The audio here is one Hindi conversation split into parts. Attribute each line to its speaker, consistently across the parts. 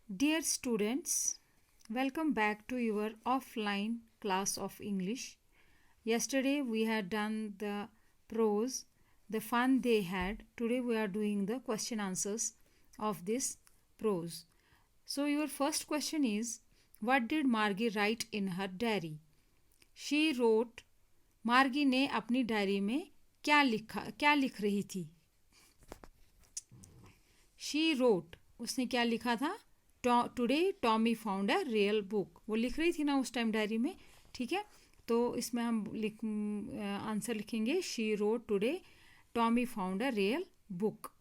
Speaker 1: Dear students, welcome back to your offline class of English. Yesterday we had done the prose, the fun they had. Today we are doing the question answers of this prose. So your first question is, what did Margie write in her diary? She wrote, मार्गी ने अपनी डायरी में क्या लिख रही थी? She wrote, उसने क्या लिखा था? Today Tommy found a real book. वो लिख रही थी ना उस टाइम डायरी में. ठीक है, तो इसमें हम आंसर लिखेंगे she wrote today Tommy found a real book.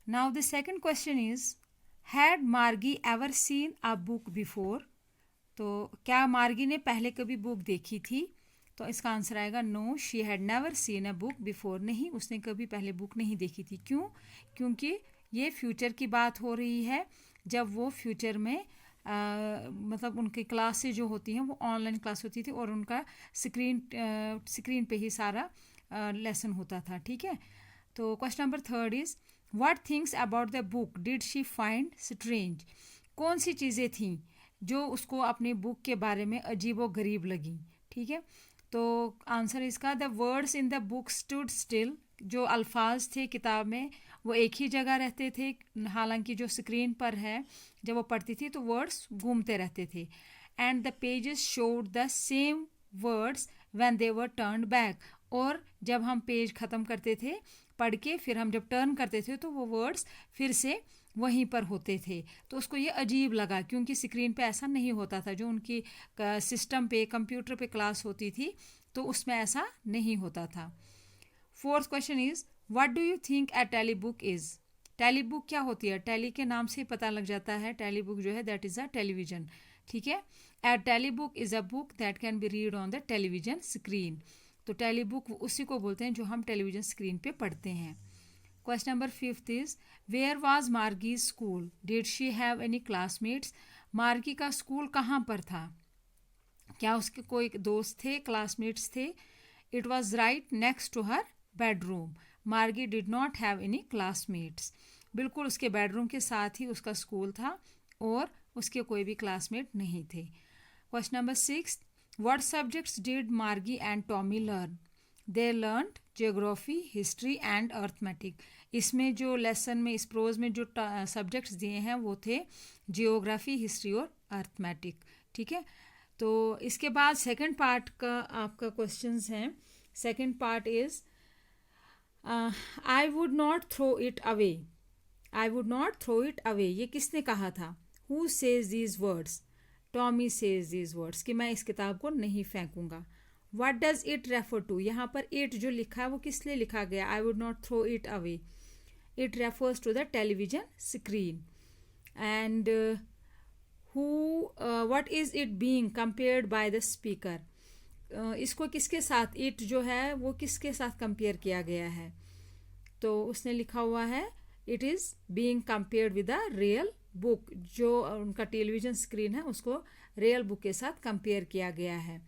Speaker 1: Now the second question is, had Margie ever seen a book before? तो क्या मार्गी ने पहले कभी बुक देखी थी? तो इसका आंसर आएगा no, she had never seen a book before. नहीं, उसने कभी पहले बुक नहीं देखी थी. क्यों? क्योंकि ये फ्यूचर की बात हो रही है, जब वो फ्यूचर में मतलब उनकी क्लासेस जो होती हैं वो ऑनलाइन क्लास होती थी और उनका स्क्रीन पे ही सारा लेसन होता था. ठीक है, तो question number third is, what things about the book did she find strange? कौन सी चीज़ें थीं जो उसको अपनी बुक के बारे में अजीबो गरीब लगी? ठीक है, तो आंसर इसका, the words in the book stood still. जो अल्फाज थे किताब में वो एक ही जगह रहते थे, हालांकि जो स्क्रीन पर है जब वो पढ़ती थी तो वर्ड्स घूमते रहते थे. And the pages showed the same words when they were turned back. और जब हम पेज ख़त्म करते थे पढ़ के, फिर हम जब टर्न करते थे तो वो वर्ड्स फिर से वहीं पर होते थे. तो उसको ये अजीब लगा, क्योंकि स्क्रीन पे ऐसा नहीं होता था. जो उनकी सिस्टम पे कंप्यूटर पे क्लास होती थी तो उसमें ऐसा नहीं होता था. Fourth question is, what do you think a tele book is? Telly book क्या होती है? टेली के नाम से ही पता लग जाता है. टेली बुक जो है दैट इज अ टेलीविजन. ठीक है, a tele book is a book that can be read on the television screen. तो टेली बुक उसी को बोलते हैं जो हम टेलीविजन स्क्रीन पे पढ़ते हैं. Question number fifth is, where was Margie's school? Did she have any classmates? Margie का स्कूल कहाँ पर था? क्या उसके कोई दोस्त थे, क्लासमेट्स थे? It was right next to her bedroom. Margie did not have any classmates. बिल्कुल उसके बेडरूम के साथ ही उसका स्कूल था और उसके कोई भी क्लासमेट नहीं थे. Question number six, what subjects did Margie and Tommy learn? They learned geography, history and arithmetic. इसमें जो लेसन में, इस प्रोज में जो सब्जेक्ट्स दिए हैं वो थे जियोग्राफी, हिस्ट्री और अर्थमेटिक. ठीक है, तो इसके बाद सेकंड पार्ट का आपका क्वेश्चंस हैं. Second part is, I would not throw it away. I would not throw it away, ये किसने कहा था? Who says these words? Tommy says these words, कि मैं इस किताब को नहीं फेंकूंगा. What does it refer to? यहाँ पर इट जो लिखा है वो किस लिए लिखा गया? I would not throw it away. It refers to the television screen. And what is it being compared by the speaker? इसको किसके साथ, इट जो है वो किसके साथ कंपेयर किया गया है? तो उसने लिखा हुआ है it is being compared with a real book. जो उनका टेलीविजन स्क्रीन है उसको रियल बुक के साथ कंपेयर किया गया है.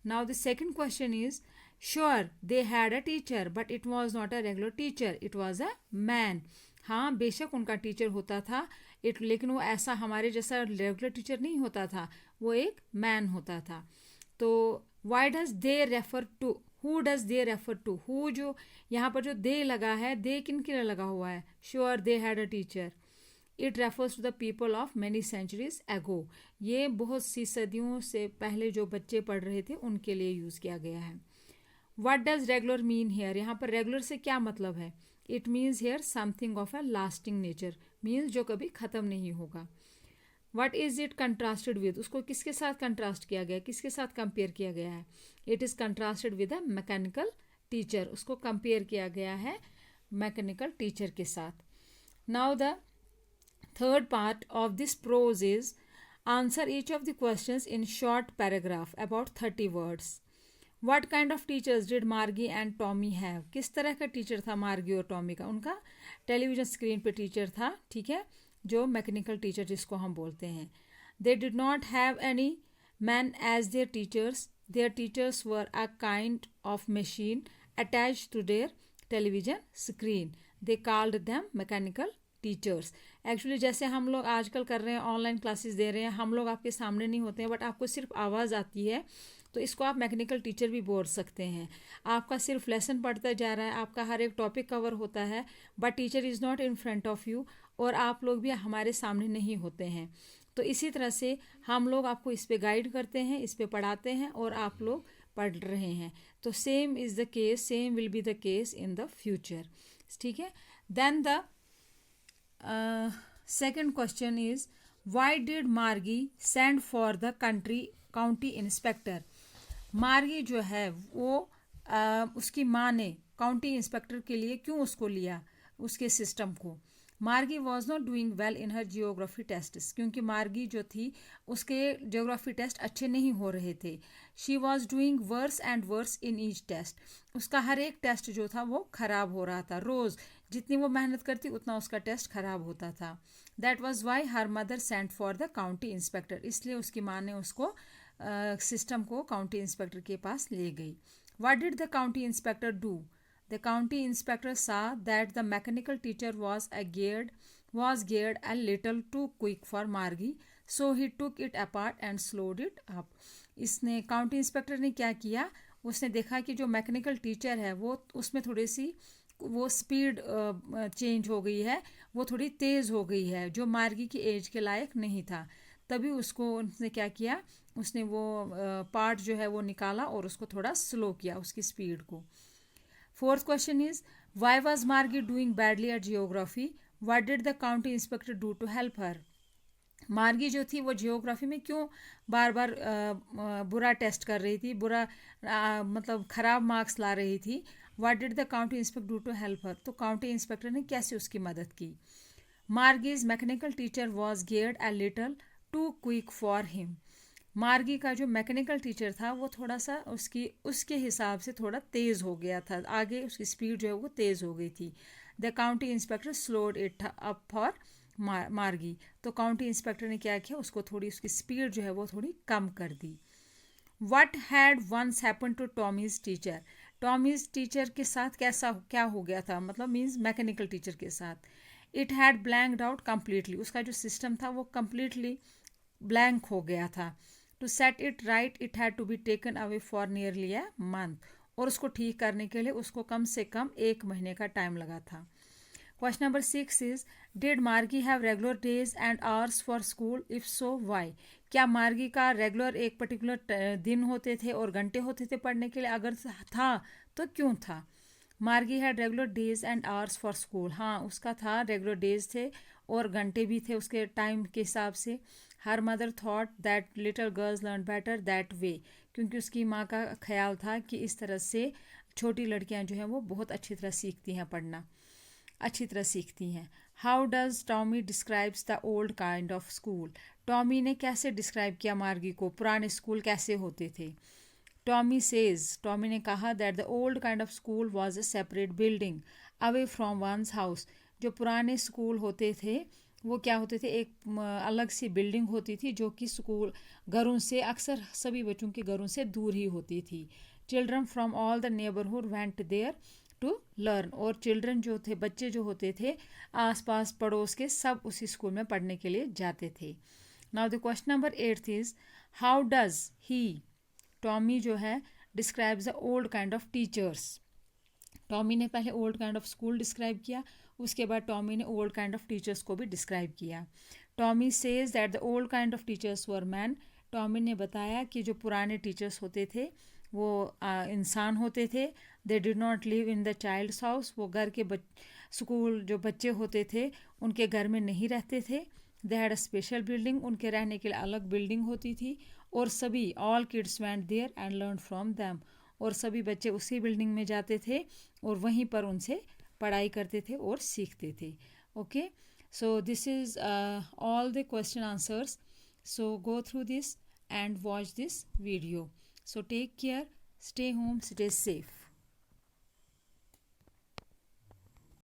Speaker 1: Now the second question is, sure they had a teacher but it was not a regular teacher, it was a man. हाँ, बेशक उनका टीचर होता था, लेकिन वो ऐसा हमारे जैसा रेगुलर टीचर नहीं होता था, वो एक मैन होता था. तो why does they refer to? Who does they refer to? Who जो यहाँ पर जो दे लगा है, दे किन के लिए लगा हुआ है? Sure they had a teacher. It refers to the people of many centuries ago. ये बहुत सी सदियों से पहले जो बच्चे पढ़ रहे थे उनके लिए यूज़ किया गया है. What does regular mean here? यहाँ पर रेगुलर से क्या मतलब है? It means here something of a lasting nature, means जो कभी ख़त्म नहीं होगा. What is it contrasted with? उसको किसके साथ कंट्रास्ट किया गया, किसके साथ कंपेयर किया गया है? It is contrasted with a mechanical teacher. उसको कंपेयर किया गया है मैकेनिकल टीचर के साथ. Now the third part of this prose is, answer each of the questions in short paragraph about 30 words. What kind of teachers did Margie and Tommy have? किस तरह का टीचर था मार्गी और टॉमी का? उनका टेलीविजन स्क्रीन पे टीचर था. ठीक है, जो मैकेनिकल टीचर जिसको हम बोलते हैं. They did not have any man as their teachers. Their teachers were a kind of machine attached to their television screen. They called them mechanical teachers. Actually जैसे हम लोग आजकल कर रहे हैं, ऑनलाइन क्लासेस दे रहे हैं, हम लोग आपके सामने नहीं होते हैं बट आपको सिर्फ आवाज़ आती है, तो इसको आप मैकेनिकल टीचर भी बोल सकते हैं। आपका सिर्फ लेसन पढ़ता जा रहा है, आपका हर एक टॉपिक कवर होता है, but teacher is not in front of you, और आप लोग भी हमारे सामने नहीं होते हैं। तो इसी तरह से हम लोग आपको इस पे गाइड करते हैं, इस पे पढ़ाते हैं, और आप लोग पढ़ रहे हैं। तो same is the case, same will be the case in the future. ठीक है। Then the second question is, why did Margie send for the county inspector. Margie जो है वो उसकी माँ ने काउंटी इंस्पेक्टर के लिए क्यों उसको लिया, उसके सिस्टम को। Margie was not doing well in her geography test, क्योंकि मार्गी जो थी उसके जियोग्राफी टेस्ट अच्छे नहीं हो रहे थे। She was doing worse and worse in each test, उसका हर एक टेस्ट जो था वो खराब हो रहा था, रोज़ जितनी वो मेहनत करती उतना उसका टेस्ट खराब होता था। That was why her mother sent for the county inspector, इसलिए उसकी माँ ने उसको सिस्टम को काउंटी इंस्पेक्टर के पास ले गई। What did the county inspector do. The county inspector saw that the mechanical teacher was geared a little too quick for Margie, so he took it apart and slowed it up. इसने काउंटी इंस्पेक्टर ने क्या किया, उसने देखा कि जो मैकेनिकल टीचर है वो उसमें थोड़ी सी वो स्पीड चेंज हो गई है, वो थोड़ी तेज़ हो गई है, जो मार्गी की एज के लायक नहीं था। तभी उसने क्या किया, उसने वो पार्ट जो है वो निकाला और उसको थोड़ा स्लो किया, उसकी स्पीड को। Fourth question is, why was Margie doing badly at geography? What did the county inspector do to help her? मार्गी जो थी वो जियोग्राफी में क्यों बार बार बुरा टेस्ट कर रही थी, बुरा मतलब ख़राब मार्क्स ला रही थी। What did the county inspector do to help her, तो काउंटी इंस्पेक्टर ने कैसे उसकी मदद की। Margie's mechanical teacher was geared a little too quick for him, Margie का जो मैकेनिकल टीचर था वो थोड़ा सा उसके हिसाब से थोड़ा तेज़ हो गया था, आगे उसकी स्पीड जो है वो तेज़ हो गई थी। The county inspector slowed it up for मार्गी, तो काउंटी इंस्पेक्टर ने क्या किया, उसको थोड़ी उसकी स्पीड जो है वो थोड़ी कम कर दी। What had once happen to Tommy's teacher, Tommy's teacher के साथ क्या हो गया था, मतलब मीन्स मैकेनिकल टीचर के साथ। It had blanked out completely, उसका जो सिस्टम था वो कम्प्लीटली ब्लैंक हो गया था। To set it right it had to be taken away for nearly a month, और उसको ठीक करने के लिए उसको कम से कम 1 महीने का टाइम लगा था। Question number 6 is, did Margie have regular days and hours for school, if so why. क्या मार्गी का रेगुलर एक पर्टिकुलर दिन होते थे और घंटे होते थे पढ़ने के लिए, अगर था तो क्यों था। मार्गी had regular days and hours for school, हाँ उसका था, रेगुलर डेज थे और घंटे भी थे उसके टाइम के हिसाब से। Her mother thought that little girls learn better that way, क्योंकि उसकी माँ का ख्याल था कि इस तरह से छोटी लड़कियाँ जो हैं वो बहुत अच्छी तरह सीखती हैं, पढ़ना अच्छी तरह सीखती हैं। How does Tommy describes the old kind of school, Tommy ने कैसे डिस्क्राइब किया मार्गी को, पुराने स्कूल कैसे होते थे। टॉमी सेज, टॉमी ने कहा that the old kind of school was a separate building away from ones house, जो पुराने स्कूल होते थे वो क्या होते थे, एक अलग सी बिल्डिंग होती थी जो कि स्कूल घरों से, अक्सर सभी बच्चों के घरों से दूर ही होती थी। Children from all the neighbourhood went there to learn, और चिल्ड्रन जो थे, बच्चे जो होते थे आसपास पड़ोस के, सब उसी स्कूल में पढ़ने के लिए जाते थे। Now the question number 8 is, how does he, Tommy जो है, describes the old kind of teachers. Tommy ने पहले old kind of school describe किया, उसके बाद टॉमी ने ओल्ड काइंड ऑफ टीचर्स को भी डिस्क्राइब किया। Tommy says that the old kind of teachers were man, Tommy ने बताया कि जो पुराने टीचर्स होते थे वो इंसान होते थे। They did not live in the child's house, वो घर के स्कूल जो बच्चे होते थे उनके घर में नहीं रहते थे। दे हैड अ स्पेशल बिल्डिंग, उनके रहने के लिए अलग बिल्डिंग होती थी, और सभी all kids went there and learn from them, और सभी बच्चे उसी बिल्डिंग में जाते थे और वहीं पर उनसे पढ़ाई करते थे और सीखते थे। Okay, so this is all the question answers, so go through this and watch this video. So take care, stay home, stay safe.